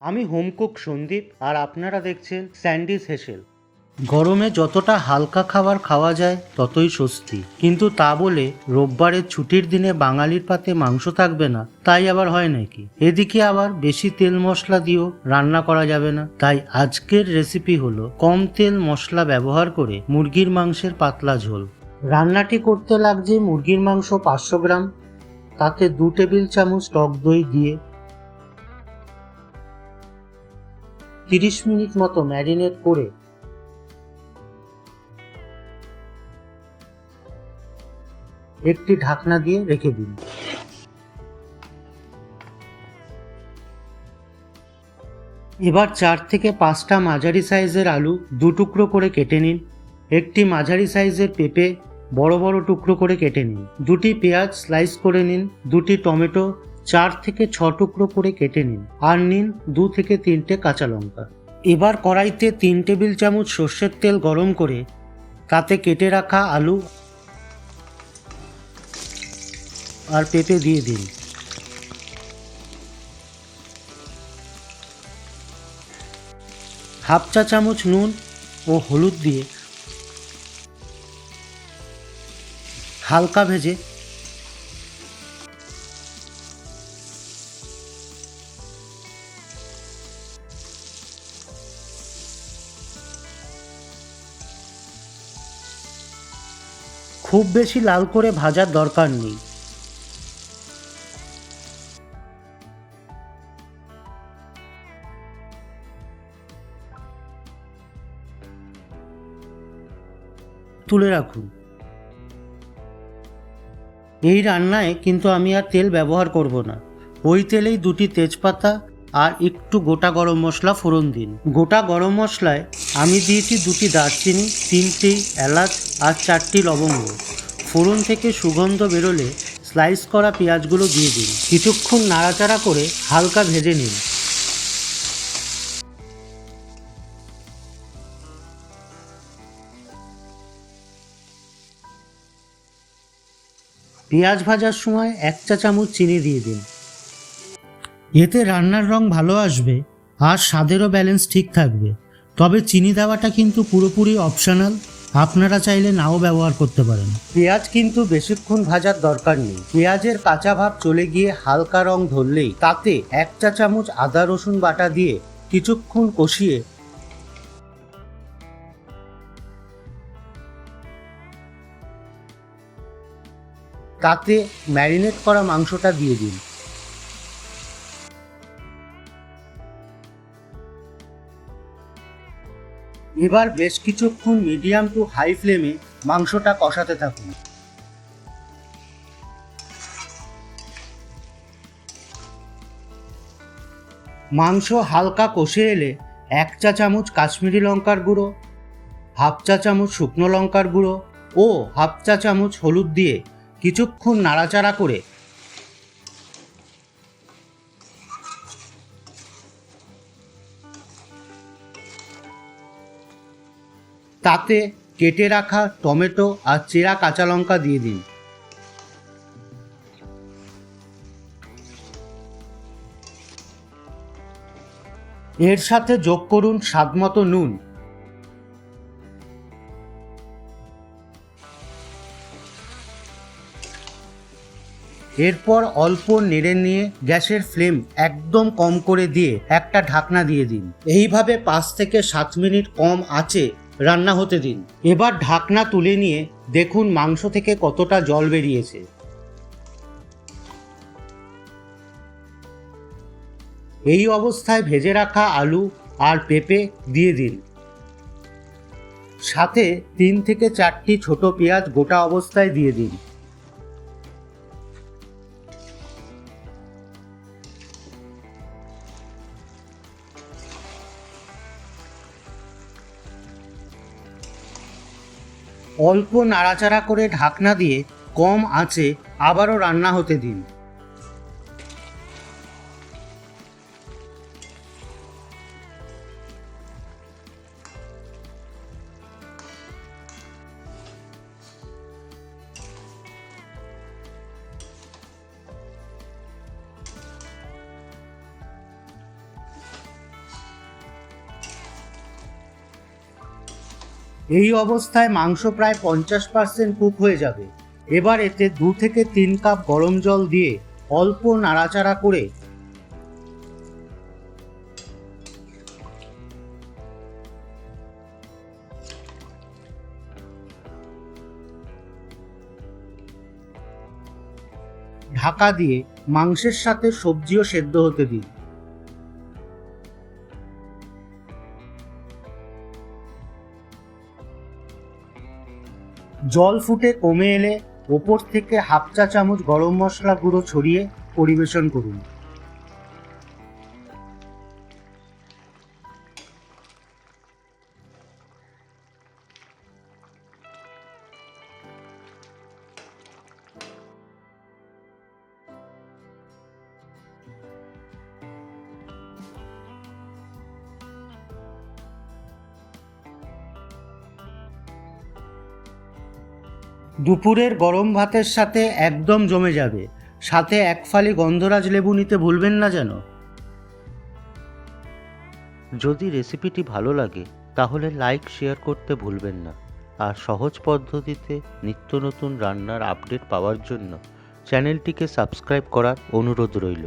আমি হোমকুক সন্দীপ আর আপনারা দেখছেন স্যান্ডিস হেসেল। গরমে যতটা হালকা খাবার খাওয়া যায় ততই স্বস্তি, কিন্তু তা বলে রোববারের ছুটির দিনে বাঙালির পাতে মাংস থাকবে না তাই আবার হয় নাকি? এদিকে আবার বেশি তেল মশলা দিয়েও রান্না করা যাবে না, তাই আজকের রেসিপি হলো কম তেল মশলা ব্যবহার করে মুরগির মাংসের পাতলা ঝোল। রান্নাটি করতে লাগছে মুরগির মাংস 500 গ্রাম, তাতে 2 টেবিল চামচ টক দই দিয়ে 30 মিনিট মতো ম্যারিনেট করে একটি ঢাকনা দিয়ে রেখে দিন। এবার 4 থেকে 5টা মাঝারি সাইজের আলু 2 টুকরো করে কেটে নিন। একটি মাঝারি সাইজের পেঁপে বড় বড় টুকরো করে কেটে নিন। 2টি পেঁয়াজ স্লাইস করে নিন। 2টি টমেটো 4 থেকে 6 টুকরো করে কেটে নিন। আর নিন 2 থেকে 3টে কাঁচা লঙ্কা। এবার কড়াইতে 3 টেবিল চামচ সর্ষের তেল গরম করে তাতে কেটে রাখা আলু আর পেঁপে দিয়ে দিন। হাফ চা চামচ নুন ও হলুদ দিয়ে হালকা ভেজে খুব বেশি লাল করে ভাজার দরকার নেই। তুলে রাখুন। এই রান্নায় কিন্তু আমি আর তেল ব্যবহার করব না। ওই তেলেই 2টি তেজপাতা আর একটু গোটা গরম মশলা ফোড়ন দিন। গোটা গরম মশলায় আমি দিয়েছি 2টি দারচিনি, 3টি এলাচ আর 4টি লবঙ্গ। ফোড়ন থেকে সুগন্ধ বেরোলে স্লাইস করা পেঁয়াজগুলো দিয়ে দিন। কিছুক্ষণ নাড়াচাড়া করে হালকা ভেজে নিন। পেঁয়াজ ভাজার সময় 1 চা চামচ চিনি দিয়ে দিন। এতে রান্নার রং ভালো আসবে আর স্বাদেরও ব্যালেন্স ঠিক থাকবে। তবে চিনি দেওয়াটা কিন্তু পুরোপুরি অপশনাল, আপনারা চাইলে নাও ব্যবহার করতে পারেন। পেঁয়াজ কিন্তু বেশিক্ষণ ভাজার দরকার নেই। পেঁয়াজের কাঁচা ভাব চলে গিয়ে হালকা রং ধরলেই তাতে 1 চা চামচ আদা রসুন বাটা দিয়ে কিছুক্ষণ কষিয়ে তাতে ম্যারিনেট করা মাংসটা দিয়ে দিন। এবার বেশ কিছুক্ষণ মিডিয়াম টু হাই ফ্লেমে মাংসটা কষাতে থাকুন। মাংস হালকা কষে এলে 1 চা চামচ কাশ্মীরি লঙ্কার গুঁড়ো, হাফ চা চামচ শুকনো লঙ্কার গুঁড়ো ও হাফ চা চামচ হলুদ দিয়ে কিছুক্ষণ নাড়াচাড়া করে তাতে কেটে রাখা টমেটো আর চেরা কাঁচা লঙ্কা দিয়ে দিন। এর সাথে যোগ করুন স্বাদমতো নুন। এরপর অল্প নেড়ে নিয়ে গ্যাসের ফ্লেম একদম কম করে দিয়ে একটা ঢাকনা দিয়ে দিন। এইভাবে 5 থেকে 7 মিনিট কম আঁচে রান্না হতে দিন। এবার ঢাকনা তুলে নিয়ে দেখুন মাংস থেকে কতটা জল বেরিয়েছে। এই অবস্থায় ভেজে রাখা আলু আর পেঁপে দিয়ে দিন। সাথে 3 থেকে 4টি ছোট পেঁয়াজ গোটা অবস্থায় দিয়ে দিন। অল্প নাড়াচাড়া করে ঢাকনা দিয়ে কম আঁচে আবারও রান্না হতে দিন। এই অবস্থায় মাংস প্রায় 50% কুক হয়ে যাবে। এবার এতে 2 থেকে 3 কাপ গরম জল দিয়ে অল্প নাড়াচাড়া করে ঢাকা দিয়ে মাংসের সাথে সবজিও সেদ্ধ হতে দিন। জল ফুটে কমে এলে ওপর থেকে 1/2 চা চামচ গরম মশলা গুঁড়ো ছড়িয়ে পরিবেশন করুন। দুপুরের গরম ভাতের সাথে একদম জমে যাবে। সাথে 1 ফালি গন্ধরাজ লেবু নিতে ভুলবেন না যেন। যদি রেসিপিটি ভালো লাগে তাহলে লাইক শেয়ার করতে ভুলবেন না। আর সহজ পদ্ধতিতে নিত্য নতুন রান্নার আপডেট পাওয়ার জন্য চ্যানেলটিকে সাবস্ক্রাইব করার অনুরোধ রইল।